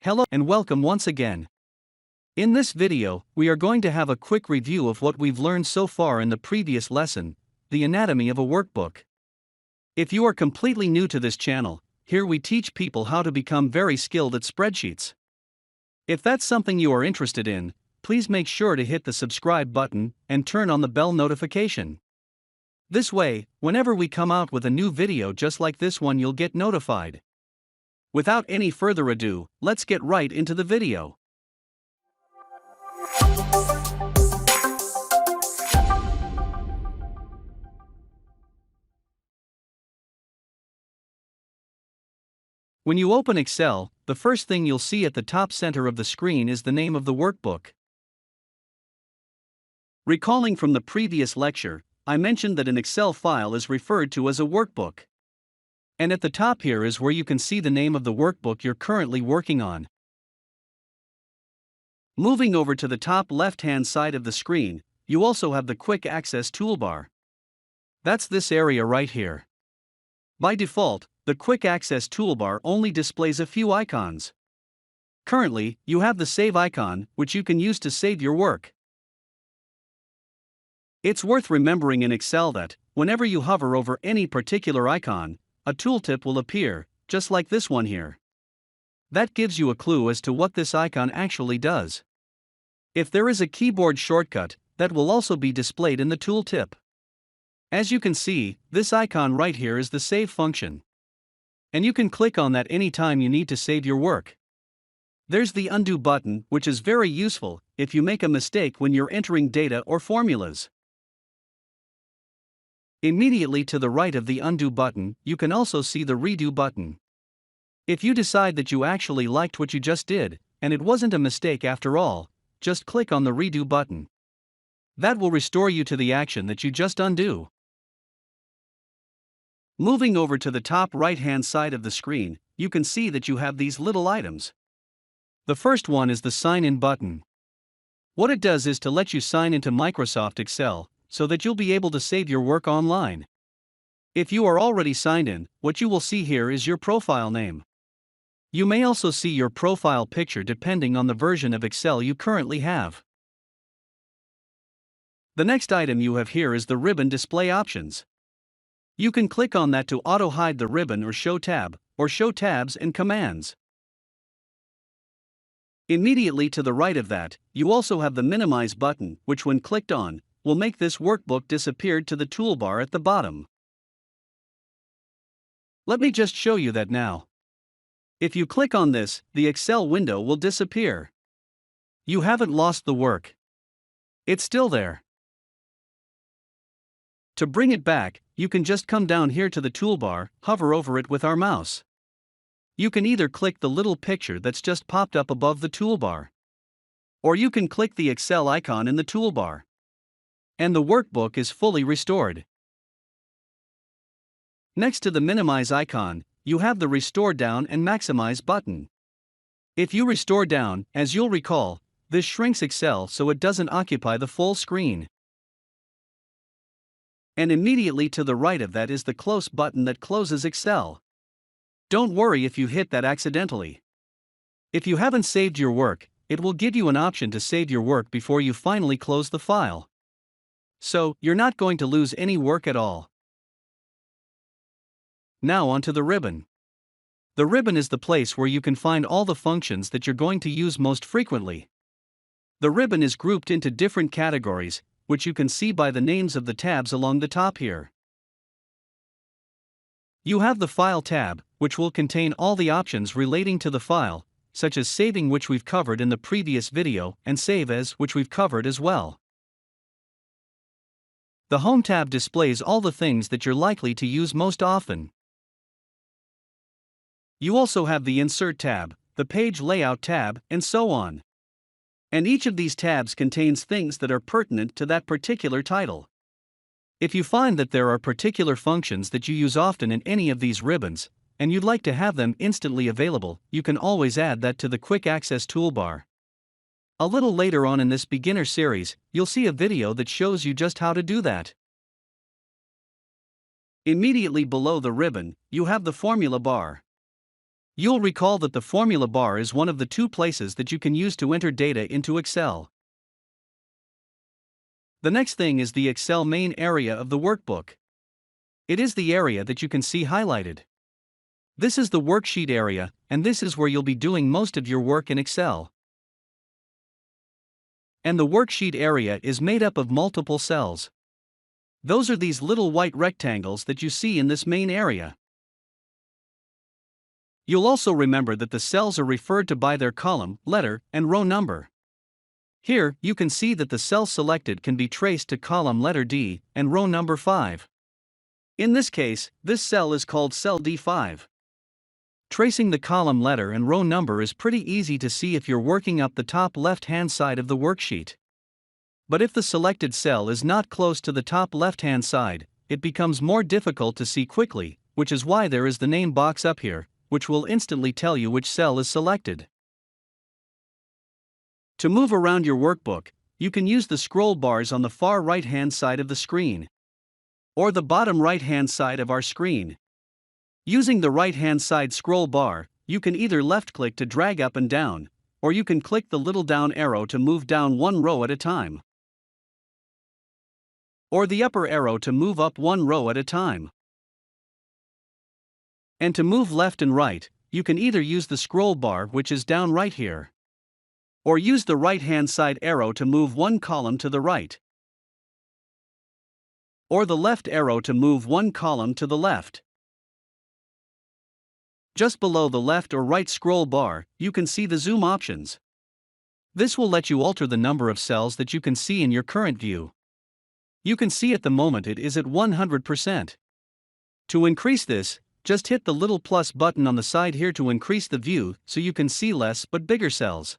Hello and welcome once again. In this video, we are going to have a quick review of what we've learned so far in the previous lesson, the anatomy of a workbook. If you are completely new to this channel, here we teach people how to become very skilled at spreadsheets. If that's something you are interested in, please make sure to hit the subscribe button and turn on the bell notification. This way, whenever we come out with a new video just like this one, you'll get notified. Without any further ado, let's get right into the video. When you open Excel, the first thing you'll see at the top center of the screen is the name of the workbook. Recalling from the previous lecture, I mentioned that an Excel file is referred to as a workbook. And at the top here is where you can see the name of the workbook you're currently working on. Moving over to the top left-hand side of the screen, you also have the Quick Access toolbar. That's this area right here. By default, the Quick Access toolbar only displays a few icons. Currently, you have the Save icon, which you can use to save your work. It's worth remembering in Excel that, whenever you hover over any particular icon, a tooltip will appear, just like this one here. That gives you a clue as to what this icon actually does. If there is a keyboard shortcut, that will also be displayed in the tooltip. As you can see, this icon right here is the Save function. And you can click on that anytime you need to save your work. There's the Undo button, which is very useful if you make a mistake when you're entering data or formulas. Immediately to the right of the Undo button, you can also see the Redo button. If you decide that you actually liked what you just did, and it wasn't a mistake after all, just click on the Redo button. That will restore you to the action that you just undo. Moving over to the top right-hand side of the screen, you can see that you have these little items. The first one is the Sign In button. What it does is to let you sign into Microsoft Excel, so that you'll be able to save your work online. If you are already signed in, what you will see here is your profile name. You may also see your profile picture depending on the version of Excel you currently have. The next item you have here is the ribbon display options. You can click on that to auto-hide the ribbon or show tabs and commands. Immediately to the right of that, you also have the Minimize button, which when clicked on, will make this workbook disappear to the toolbar at the bottom. Let me just show you that now. If you click on this, the Excel window will disappear. You haven't lost the work. It's still there. To bring it back, you can just come down here to the toolbar, hover over it with our mouse. You can either click the little picture that's just popped up above the toolbar, or you can click the Excel icon in the toolbar. And the workbook is fully restored. Next to the Minimize icon, you have the Restore Down and Maximize button. If you restore down, as you'll recall, this shrinks Excel so it doesn't occupy the full screen. And immediately to the right of that is the Close button that closes Excel. Don't worry if you hit that accidentally. If you haven't saved your work, it will give you an option to save your work before you finally close the file. So, you're not going to lose any work at all. Now onto the ribbon. The ribbon is the place where you can find all the functions that you're going to use most frequently. The ribbon is grouped into different categories, which you can see by the names of the tabs along the top here. You have the File tab, which will contain all the options relating to the file, such as saving, which we've covered in the previous video, and Save As, which we've covered as well. The Home tab displays all the things that you're likely to use most often. You also have the Insert tab, the Page Layout tab, and so on. And each of these tabs contains things that are pertinent to that particular title. If you find that there are particular functions that you use often in any of these ribbons, and you'd like to have them instantly available, you can always add that to the Quick Access toolbar. A little later on in this beginner series, you'll see a video that shows you just how to do that. Immediately below the ribbon, you have the formula bar. You'll recall that the formula bar is one of the two places that you can use to enter data into Excel. The next thing is the Excel main area of the workbook. It is the area that you can see highlighted. This is the worksheet area, and this is where you'll be doing most of your work in Excel. And the worksheet area is made up of multiple cells. Those are these little white rectangles that you see in this main area. You'll also remember that the cells are referred to by their column, letter, and row number. Here, you can see that the cell selected can be traced to column letter D and row number 5. In this case, this cell is called cell D5. Tracing the column letter and row number is pretty easy to see if you're working up the top left-hand side of the worksheet. But if the selected cell is not close to the top left-hand side, it becomes more difficult to see quickly, which is why there is the name box up here, which will instantly tell you which cell is selected. To move around your workbook, you can use the scroll bars on the far right-hand side of the screen, or the bottom right-hand side of our screen. Using the right-hand side scroll bar, you can either left-click to drag up and down, or you can click the little down arrow to move down one row at a time, or the upper arrow to move up one row at a time. And to move left and right, you can either use the scroll bar, which is down right here, or use the right-hand side arrow to move one column to the right, or the left arrow to move one column to the left. Just below the left or right scroll bar, you can see the zoom options. This will let you alter the number of cells that you can see in your current view. You can see at the moment it is at 100%. To increase this, just hit the little plus button on the side here to increase the view so you can see less but bigger cells.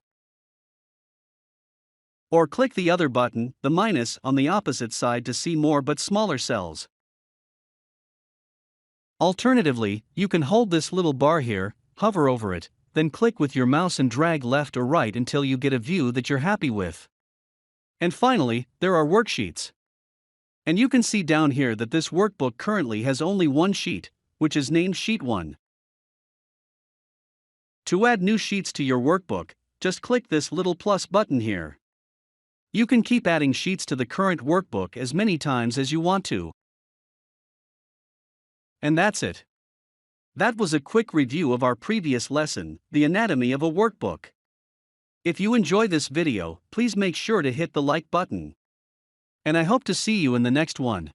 Or click the other button, the minus, on the opposite side to see more but smaller cells. Alternatively, you can hold this little bar here, hover over it, then click with your mouse and drag left or right until you get a view that you're happy with. And finally, there are worksheets. And you can see down here that this workbook currently has only one sheet, which is named Sheet 1. To add new sheets to your workbook, just click this little plus button here. You can keep adding sheets to the current workbook as many times as you want to. And that's it. That was a quick review of our previous lesson, the anatomy of a workbook. If you enjoy this video, please make sure to hit the like button. And I hope to see you in the next one.